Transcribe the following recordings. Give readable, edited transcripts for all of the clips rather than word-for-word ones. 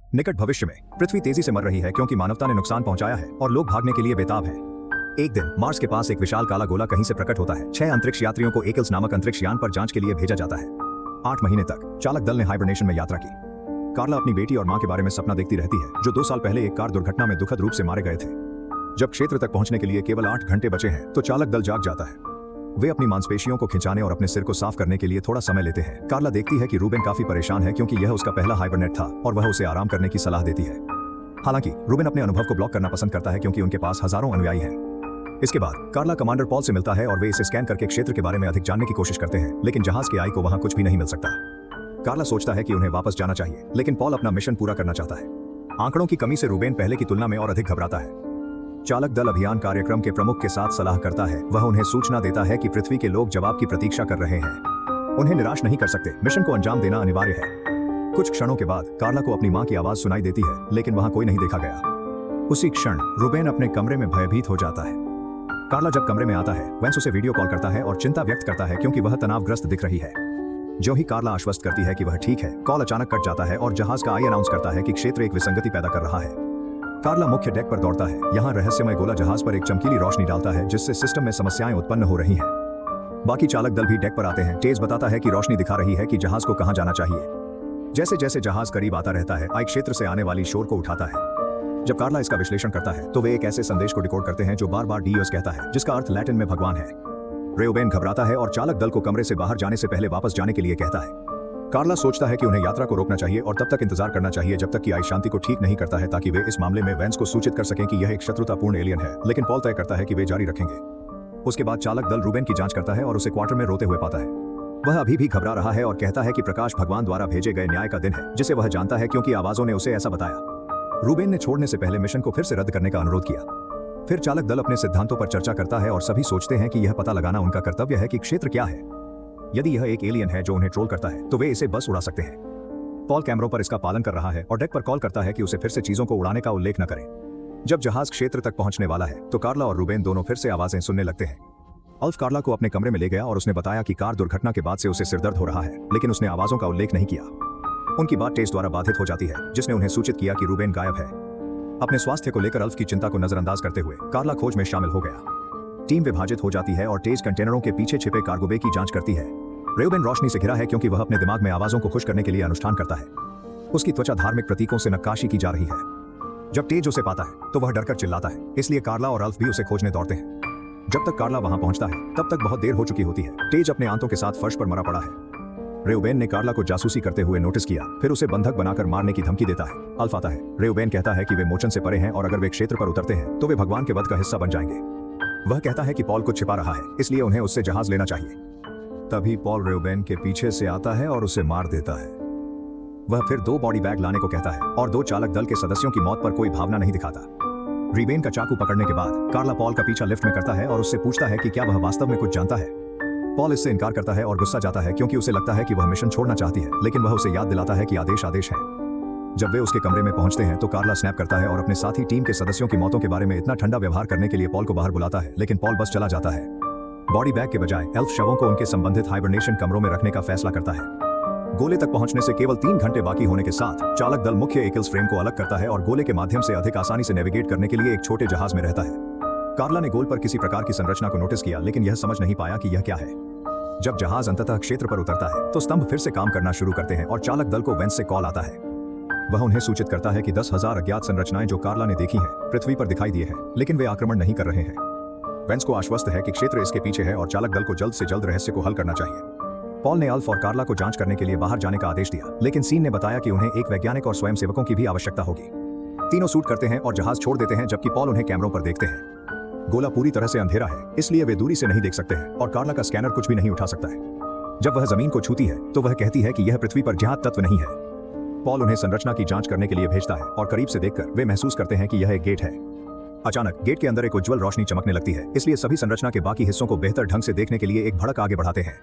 निकट भविष्य में पृथ्वी तेजी से मर रही है क्योंकि मानवता ने नुकसान पहुंचाया है और लोग भागने के लिए बेताब हैं। एक दिन मार्स के पास एक विशाल काला गोला कहीं से प्रकट होता है। 6 अंतरिक्ष यात्रियों को एकल्स नामक अंतरिक्ष यान पर जांच के लिए भेजा जाता है। 8 महीने तक चालक दल ने हाइबरनेशन में यात्रा की। कार्ला अपनी बेटी और मां के बारे में सपना देखती रहती है, जो 2 साल पहले एक कार दुर्घटना में दुखद रूप से मारे गए थे। जब क्षेत्र तक पहुंचने के लिए केवल 8 घंटे बचे हैं तो चालक दल जाग जाता है। वे अपनी मांसपेशियों को खिंचाने और अपने सिर को साफ करने के लिए थोड़ा समय लेते हैं। कार्ला देखती है कि रूबेन काफी परेशान है क्योंकि यह उसका पहला हाइबरनेट था और वह उसे आराम करने की सलाह देती है। हालांकि रूबेन अपने अनुभव को ब्लॉक करना पसंद करता है क्योंकि उनके पास हजारों अनुयायी हैं। इसके बाद कार्ला कमांडर पॉल से मिलता है और वे इसे स्कैन करके क्षेत्र के बारे में अधिक जानने की कोशिश करते हैं, लेकिन जहाज के आई को वहां कुछ भी नहीं मिल सकता। कार्ला सोचता है कि उन्हें वापस जाना चाहिए, लेकिन पॉल अपना मिशन पूरा करना चाहता है। आंकड़ों की कमी से रूबेन पहले की तुलना में और अधिक घबराता है। चालक दल अभियान कार्यक्रम के प्रमुख के साथ सलाह करता है। वह उन्हें सूचना देता है कि पृथ्वी के लोग जवाब की प्रतीक्षा कर रहे हैं। उन्हें निराश नहीं कर सकते, मिशन को अंजाम देना अनिवार्य है। कुछ क्षणों के बाद कार्ला को अपनी मां की आवाज सुनाई देती है, लेकिन वहां कोई नहीं देखा गया। उसी क्षण रूबेन अपने कमरे में भयभीत हो जाता है। कार्ला जब कमरे में आता है, वेंस उसे वीडियो कॉल करता है और चिंता व्यक्त करता है क्योंकि वह तनावग्रस्त दिख रही है। जो ही कार्ला आश्वस्त करती है कि वह ठीक है, कॉल अचानक कट जाता है और जहाज का आई अनाउंस करता है कि क्षेत्र एक विसंगति पैदा कर रहा है। कार्ला मुख्य डेक पर दौड़ता है। यहाँ रहस्यमय गोला जहाज पर एक चमकीली रोशनी डालता है जिससे सिस्टम में समस्याएं उत्पन्न हो रही हैं। बाकी चालक दल भी डेक पर आते हैं। टेज बताता है कि रोशनी दिखा रही है कि जहाज को कहां जाना चाहिए। जैसे जैसे जहाज करीब आता रहता है, आई क्षेत्र से आने वाली शोर को उठाता है। जब कार्ला इसका विश्लेषण करता है तो वे एक ऐसे संदेश को डिकोड करते हैं जो बार बार डीओस कहता है, जिसका अर्थ लैटिन में भगवान है। रूबेन घबराता है और चालक दल को कमरे से बाहर जाने से पहले वापस जाने के लिए कहता है। कार्ला सोचता है कि उन्हें यात्रा को रोकना चाहिए और तब तक इंतजार करना चाहिए जब तक कि आई शांति को ठीक नहीं करता है, ताकि वे इस मामले में वेंस को सूचित कर सकें कि यह एक शत्रुतापूर्ण एलियन है। लेकिन पॉल तय करता है कि वे जारी रखेंगे। उसके बाद चालक दल रूबेन की जांच करता है और उसे क्वार्टर में रोते हुए पाता है। वह अभी भी घबरा रहा है और कहता है कि प्रकाश भगवान द्वारा भेजे गए न्याय का दिन है, जिसे वह जानता है क्योंकि आवाजों ने उसे ऐसा बताया। रूबेन ने छोड़ने से पहले मिशन को फिर से रद्द करने का अनुरोध किया। फिर चालक दल अपने सिद्धांतों पर चर्चा करता है और सभी सोचते हैं कि यह पता लगाना उनका कर्तव्य है कि क्षेत्र क्या है। यदि यह एक एलियन है जो उन्हें ट्रोल करता है तो वे इसे बस उड़ा सकते हैं। पॉल कैमरों पर इसका पालन कर रहा है और डेक पर कॉल करता है कि उसे फिर से चीजों को उड़ाने का उल्लेख न करें। जब जहाज क्षेत्र तक पहुंचने वाला है तो कार्ला और रूबेन दोनों फिर से आवाजें सुनने लगते हैं। अल्फ कार्ला को अपने कमरे में ले गया और उसने बताया कि कार दुर्घटना के बाद से उसे सिरदर्द हो रहा है, लेकिन उसने आवाजों का उल्लेख नहीं किया। उनकी बात टेस द्वारा बाधित हो जाती है, जिसने उन्हें सूचित किया कि रूबेन गायब है। अपने स्वास्थ्य को लेकर अल्फ की चिंता को नजरअंदाज करते हुए कार्ला खोज में शामिल हो गया। टीम विभाजित हो जाती है और टेज कंटेनरों के पीछे छिपे कार्गो बे की जांच करती है। रूबेन रोशनी से घिरा है क्योंकि वह अपने दिमाग में आवाजों को खुश करने के लिए अनुष्ठान करता है। उसकी त्वचा धार्मिक प्रतीकों से नक्काशी की जा रही है। जब टेज उसे पाता है तो वह डरकर चिल्लाता है, इसलिए कार्ला और अल्फ भी उसे खोजने दौड़ते हैं। जब तक कार्ला वहां पहुंचता है तब तक बहुत देर हो चुकी होती है। टेज अपने आंतों के साथ फर्श पर मरा पड़ा है। रूबेन ने कार्ला को जासूसी करते हुए नोटिस किया, फिर उसे बंधक बनाकर मारने की धमकी देता है। अल्फ आता है। रूबेन कहता है कि वे मोचन से परे हैं और अगर वे क्षेत्र पर उतरते हैं तो वे भगवान के वध का हिस्सा बन जाएंगे। वह कहता है कि पॉल कुछ छिपा रहा है, इसलिए उन्हें उससे जहाज लेना चाहिए। तभी पॉल रूबेन के पीछे से आता है और उसे मार देता है। वह फिर 2 बॉडी बैग लाने को कहता है और 2 चालक दल के सदस्यों की मौत पर कोई भावना नहीं दिखाता। रूबेन का चाकू पकड़ने के बाद कार्ला पॉल का पीछा लिफ्ट में करता है और उससे पूछता है कि क्या वह वास्तव में कुछ जानता है। पॉल इससे इनकार करता है और गुस्सा जाता है क्योंकि उसे लगता है कि वह मिशन छोड़ना चाहती है, लेकिन वह उसे याद दिलाता है कि आदेश आदेश है। जब वे उसके कमरे में पहुंचते हैं तो कार्ला स्नैप करता है और अपने साथी टीम के सदस्यों की मौतों के बारे में इतना ठंडा व्यवहार करने के लिए पॉल को बाहर बुलाता है, लेकिन पॉल बस चला जाता है। बॉडी बैग के बजाय एल्फ शवों को उनके संबंधित हाइबरनेशन कमरों में रखने का फैसला करता है। गोले तक पहुंचने से केवल 3 घंटे बाकी होने के साथ चालक दल मुख्य एकल्स फ्रेम को अलग करता है और गोले के माध्यम से अधिक आसानी से नेविगेट करने के लिए एक छोटे जहाज में रहता है। कार्ला ने गोल पर किसी प्रकार की संरचना को नोटिस किया, लेकिन यह समझ नहीं पाया कि यह क्या है। जब जहाज अंततः क्षेत्र पर उतरता है तो स्तंभ फिर से काम करना शुरू करते हैं और चालक दल को वेंस से कॉल आता है। वह उन्हें सूचित करता है कि 10,000 अज्ञात संरचनाएं जो कार्ला ने देखी हैं पृथ्वी पर दिखाई दिए हैं, लेकिन वे आक्रमण नहीं कर रहे हैं। वेंस को आश्वस्त है कि क्षेत्र इसके पीछे है और चालक दल को जल्द से जल्द रहस्य को हल करना चाहिए। पॉल ने अल्फ और कार्ला को जांच करने के लिए बाहर जाने का आदेश दिया, लेकिन सीन ने बताया कि उन्हें एक वैज्ञानिक और स्वयंसेवकों की भी आवश्यकता होगी। तीनों सूट करते हैं और जहाज छोड़ देते हैं, जबकि पॉल उन्हें कैमरों पर देखते हैं। गोला पूरी तरह से अंधेरा है, इसलिए वे दूरी से नहीं देख सकते हैं और कार्ला का स्कैनर कुछ भी नहीं उठा सकता है। जब वह जमीन को छूती है तो वह कहती है कि यह पृथ्वी पर जिहाद तत्व नहीं है। पॉल उन्हें संरचना की जांच करने के लिए भेजता है और करीब से देखकर वे महसूस करते हैं कि यह एक गेट है। अचानक गेट के अंदर एक उज्ज्वल रोशनी चमकने लगती है, इसलिए सभी संरचना के बाकी हिस्सों को बेहतर ढंग से देखने के लिए एक भड़क आगे बढ़ाते हैं।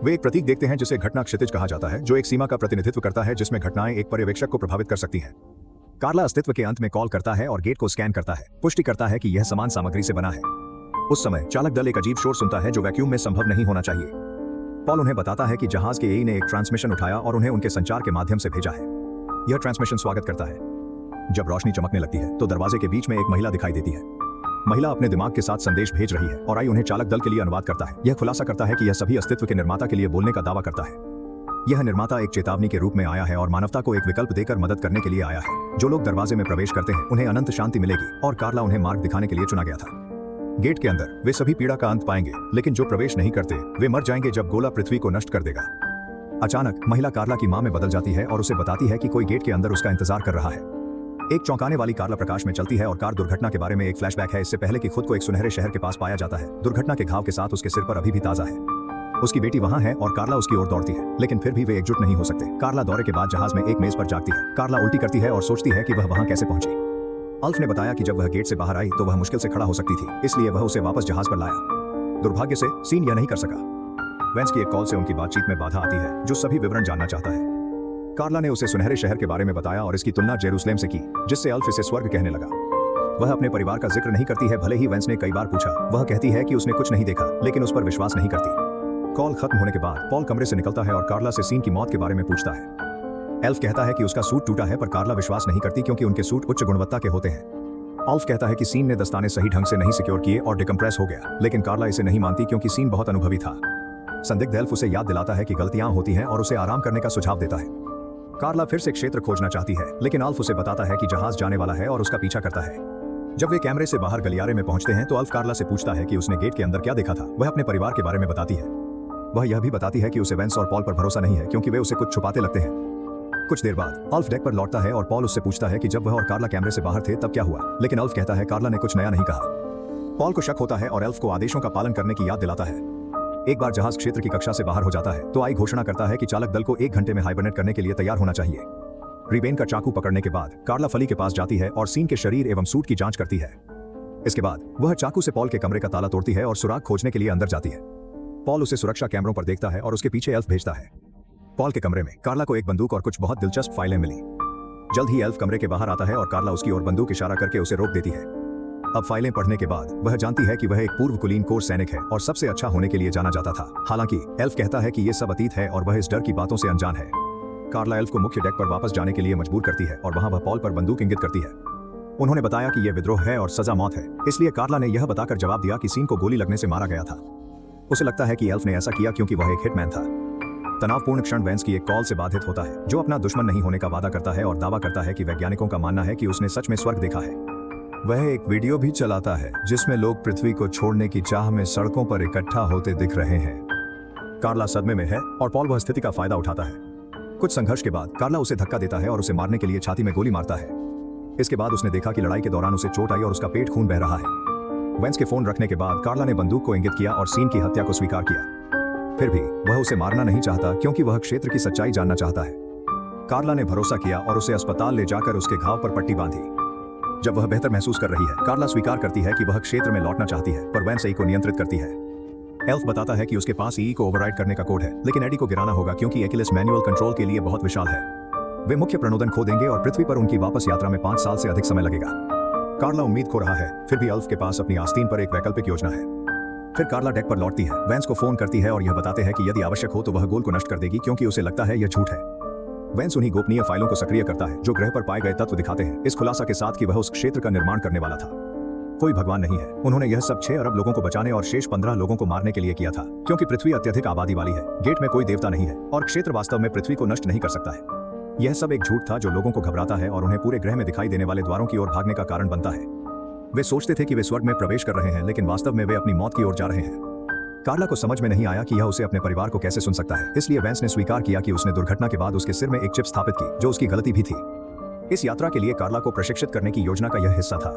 वे एक प्रतीक देखते हैं जिसे घटना क्षितिज कहा जाता है, जो एक सीमा का प्रतिनिधित्व करता है जिसमें घटनाएं एक पर्यवेक्षक को प्रभावित कर सकती हैं। कार्ला अस्तित्व के अंत में कॉल करता है और गेट को स्कैन करता है, पुष्टि करता है कि यह समान सामग्री से बना है। उस समय चालक दल एक अजीब शोर सुनता है जो वैक्यूम में संभव नहीं होना चाहिए। पॉल उन्हें बताता है कि जहाज के एई ने एक ट्रांसमिशन उठाया और उन्हें उनके संचार के माध्यम से भेजा है। यह ट्रांसमिशन स्वागत करता है। जब रोशनी चमकने लगती है तो दरवाजे के बीच में एक महिला दिखाई देती है। महिला अपने दिमाग के साथ संदेश भेज रही है और आई उन्हें चालक दल के लिए अनुवाद करता है। यह खुलासा करता है कि यह सभी अस्तित्व के निर्माता के लिए बोलने का दावा करता है। यह निर्माता एक चेतावनी के रूप में आया है और मानवता को एक विकल्प देकर मदद करने के लिए आया है। जो लोग दरवाजे में प्रवेश करते हैं उन्हें अनंत शांति मिलेगी और कार्ला उन्हें मार्ग दिखाने के लिए चुना गया था। गेट के अंदर वे सभी पीड़ा का अंत पाएंगे, लेकिन जो प्रवेश नहीं करते वे मर जाएंगे जब गोला पृथ्वी को नष्ट कर देगा। अचानक महिला कार्ला की मां में बदल जाती है और उसे बताती है कि कोई गेट के अंदर उसका इंतजार कर रहा है। एक चौंकाने वाली कार्ला प्रकाश में चलती है और कार दुर्घटना के बारे में एक फ्लैशबैक है, इससे पहले कि खुद को एक सुनहरे शहर के पास पाया जाता है। दुर्घटना के घाव के साथ उसके सिर पर अभी भी ताजा है। उसकी बेटी वहां है और कार्ला उसकी ओर दौड़ती है, लेकिन फिर भी वे एकजुट नहीं हो सकते। कार्ला दौरे के बाद जहाज में एक मेज पर जागती है। कार्ला उल्टी करती है और सोचती है कि वह वहां कैसे पहुंची। अल्फ ने बताया कि जब वह गेट से बाहर आई तो वह मुश्किल से खड़ा हो सकती थी, इसलिए वह उसे वापस जहाज पर लाया। दुर्भाग्य से सीन यह नहीं कर सका। वेंस की एक कॉल से उनकी बातचीत में बाधा आती है, जो सभी विवरण जानना चाहता है। कार्ला ने उसे सुनहरे शहर के बारे में बताया और इसकी तुलना जेरूसलेम से की, जिससे अल्फ इसे स्वर्ग कहने लगा। वह अपने परिवार का जिक्र नहीं करती है, भले ही वेंस ने कई बार पूछा। वह कहती है कि उसने कुछ नहीं देखा, लेकिन उस पर विश्वास नहीं करती। कॉल खत्म होने के बाद पॉल कमरे से निकलता है और कार्ला से सीन की मौत के बारे में पूछता है। एल्फ कहता है कि उसका सूट टूटा है, पर कार्ला विश्वास नहीं करती क्योंकि उनके सूट उच्च गुणवत्ता के होते हैं। अल्फ कहता है कि सीन ने दस्ताने सही ढंग से नहीं सिक्योर किए और डिकम्प्रेस हो गया, लेकिन कार्ला इसे नहीं मानती क्योंकि सीन बहुत अनुभवी था। संदिग्ध एल्फ उसे याद दिलाता है कि गलतियां होती हैं और उसे आराम करने का सुझाव देता है। कार्ला फिर से क्षेत्र खोजना चाहती है, लेकिन अल्फ उसे बताता है कि जहाज जाने वाला है और उसका पीछा करता है। जब वे कैमरे से बाहर गलियारे में पहुंचते हैं तो अल्फ कार्ला से पूछता है कि उसने गेट के अंदर क्या देखा था। वह अपने परिवार के बारे में बताती है। वह यह भी बताती है कि उसे वेंस और पॉल पर भरोसा नहीं है क्योंकि वे उसे कुछ छुपाते लगते हैं। कुछ देर बाद अल्फ डेक पर लौटता है और पॉल उससे पूछता है कि जब वह और कार्ला कैमरे से बाहर थे तब क्या हुआ, लेकिन अल्फ कहता है कार्ला ने कुछ नया नहीं कहा। पॉल को शक होता है और एल्फ को आदेशों का पालन करने की याद दिलाता है। एक बार जहाज क्षेत्र की कक्षा से बाहर हो जाता है तो आई घोषणा करता है कि चालक दल को 1 घंटे में हाइबरनेट करने के लिए तैयार होना चाहिए। रिबेन का चाकू पकड़ने के बाद कार्ला फली के पास जाती है और सीन के शरीर एवं सूट की जांच करती है। इसके बाद वह चाकू से पॉल के कमरे का ताला तोड़ती है और सुराग खोजने के लिए अंदर जाती है। पॉल उसे सुरक्षा कैमरों पर देखता है और उसके पीछे एल्फ भेजता है। पॉल के कमरे में कार्ला को एक बंदूक और कुछ बहुत दिलचस्प फाइलें मिली। जल्द ही एल्फ कमरे के बाहर आता है और कार्ला उसकी ओर बंदूक इशारा करके उसे रोक देती है। अब फाइलें पढ़ने के बाद वह जानती है कि वह एक पूर्व कुलीन कोर सैनिक है और सबसे अच्छा होने के लिए जाना जाता था। हालांकि एल्फ कहता है कि यह सब अतीत है और वह इस डर की बातों से अनजान है। कार्ला एल्फ को मुख्य डेक पर वापस जाने के लिए मजबूर करती है और वहां वह पॉल पर बंदूक इंगित करती है। उन्होंने बताया कि यह विद्रोह है और सजा मौत है, इसलिए कार्ला ने यह बताकर जवाब दिया कि सीन को गोली लगने से मारा गया था। उसे लगता है कि एल्फ ने ऐसा किया क्योंकि वह एक हिटमैन था। तनावपूर्ण क्षण वेंस की एक कॉल से बाधित होता है, जो अपना दुश्मन नहीं होने का वादा करता है और दावा करता है कि वैज्ञानिकों का मानना है कि उसने सच में स्वर्ग देखा है। वह एक वीडियो भी चलाता है जिसमें लोग पृथ्वी को छोड़ने की चाह में सड़कों पर इकट्ठा होते दिख रहे हैं। कार्ला सदमे में है और पॉल वह स्थिति का फायदा उठाता है। कुछ संघर्ष के बाद कार्ला उसे धक्का देता है और उसे मारने के लिए छाती में गोली मारता है। इसके बाद उसने देखा कि लड़ाई के दौरान उसे चोट आई और उसका पेट खून बह रहा है। वेंस के फोन रखने के बाद कार्ला ने बंदूक को इंगित किया और सीन की हत्या को स्वीकार किया। फिर भी वह उसे मारना नहीं चाहता क्योंकि वह क्षेत्र की सच्चाई जानना चाहता है। कार्ला ने भरोसा किया और उसे अस्पताल ले जाकर उसके घाव पर पट्टी बांधी। जब वह बेहतर महसूस कर रही है, कार्ला स्वीकार करती है कि वह क्षेत्र में लौटना चाहती है, पर वेंस को नियंत्रित करती है। एल्फ बताता है कि उसके पास ई को ओवरराइड करने का कोड है, लेकिन एडी को गिराना होगा क्योंकि एक्विलिस मैनुअल कंट्रोल के लिए बहुत विशाल है। वे मुख्य प्रणोदन खो देंगे और पृथ्वी पर उनकी वापस यात्रा में 5 साल से अधिक समय लगेगा। कार्ला उम्मीद खो रहा है, फिर भी एल्फ के पास अपनी आस्तीन पर एक वैकल्पिक योजना है। फिर कार्ला डेक पर लौटती है, वेंस को फोन करती है और यह बताते हैं कि यदि आवश्यक हो तो वह गोल को नष्ट कर देगी क्योंकि उसे लगता है यह झूठ है। वेंस उन्हीं गोपनीय फाइलों को सक्रिय करता है जो ग्रह पर पाए गए तत्व दिखाते हैं, इस खुलासा के साथ कि वह उस क्षेत्र का निर्माण करने वाला था। कोई भगवान नहीं है। उन्होंने यह सब 6 अरब लोगों को बचाने और शेष 15 लोगों को मारने के लिए किया था, क्योंकि पृथ्वी अत्यधिक आबादी वाली है। गेट में कोई देवता नहीं है और क्षेत्र वास्तव में पृथ्वी को नष्ट नहीं कर सकता है। यह सब एक झूठ था जो लोगों को घबराता है और उन्हें पूरे ग्रह में दिखाई देने वाले द्वारों की ओर भागने का कारण बनता है। वे सोचते थे कि वे स्वर्ग में प्रवेश कर रहे हैं, लेकिन वास्तव में वे अपनी मौत की ओर जा रहे हैं। कार्ला को समझ में नहीं आया कि यह उसे अपने परिवार को कैसे सुन सकता है, इसलिए वेंस ने स्वीकार किया कि उसने दुर्घटना के बाद उसके सिर में एक चिप स्थापित की, जो उसकी गलती भी थी। इस यात्रा के लिए कार्ला को प्रशिक्षित करने की योजना का यह हिस्सा था।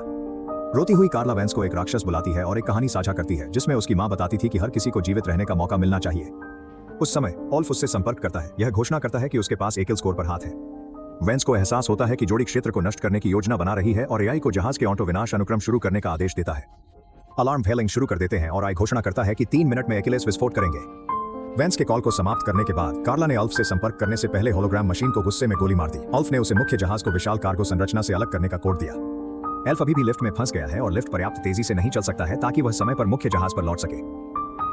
रोती हुई कार्ला वेंस को एक राक्षस बुलाती है और एक कहानी साझा करती है जिसमें उसकी मां बताती थी कि हर किसी को जीवित रहने का मौका मिलना चाहिए। उस समय ओल्फ उससे संपर्क करता है। यह घोषणा करता है कि उसके पास एक किल स्कोर पर हाथ है। वेंस को एहसास होता है कि जोड़ी क्षेत्र को नष्ट करने की योजना बना रही है और एआई को जहाज के ऑटो विनाश अनुक्रम शुरू करने का आदेश देता है। अलार्म फेलिंग शुरू कर देते हैं और आई घोषणा करता है कि 3 मिनट में एक्विलिस विस्फोट करेंगे। वेंस के कॉल को समाप्त करने के बाद कार्ला ने अल्फ से संपर्क करने से पहले होलोग्राम मशीन को गुस्से में गोली मार दी। अल्फ ने उसे मुख्य जहाज को विशाल कार्गो संरचना से अलग करने का कोड दिया। एल्फ अभी भी लिफ्ट में फंस गया है और लिफ्ट पर्याप्त तेजी से नहीं चल सकता है ताकि वह समय पर मुख्य जहाज पर लौट सके।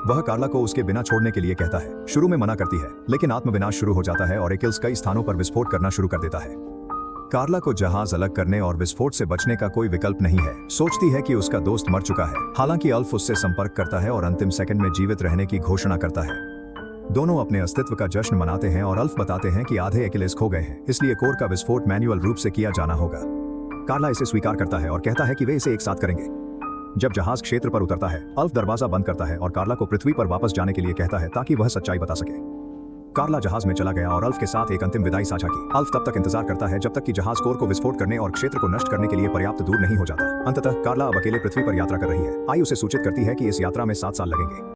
वह कार्ला को उसके बिना छोड़ने के लिए कहता है। शुरू में मना करती है, लेकिन आत्मविनाश शुरू हो जाता है और एक्विलिस कई स्थानों पर विस्फोट करना शुरू कर देता है। कार्ला को जहाज अलग करने और विस्फोट से बचने का कोई विकल्प नहीं है। सोचती है कि उसका दोस्त मर चुका है। हालांकि अल्फ उससे संपर्क करता है और अंतिम सेकंड में जीवित रहने की घोषणा करता है। दोनों अपने अस्तित्व का जश्न मनाते हैं और अल्फ बताते हैं कि आधे एक्विलिस खो गए हैं, इसलिए कोर का विस्फोट मैन्युअल रूप से किया जाना होगा। कार्ला इसे स्वीकार करता है और कहता है कि वे इसे एक साथ करेंगे। जब जहाज क्षेत्र पर उतरता है, अल्फ दरवाजा बंद करता है और कार्ला को पृथ्वी पर वापस जाने के लिए कहता है ताकि वह सच्चाई बता सके। कार्ला जहाज में चला गया और अल्फ के साथ एक अंतिम विदाई साझा की। अल्फ तब तक इंतजार करता है जब तक कि जहाज कोर को विस्फोट करने और क्षेत्र को नष्ट करने के लिए पर्याप्त दूर नहीं हो जाता। अंततः कार्ला अब अकेले पृथ्वी पर यात्रा कर रही है। आई उसे सूचित करती है कि इस यात्रा में 7 साल लगेंगे।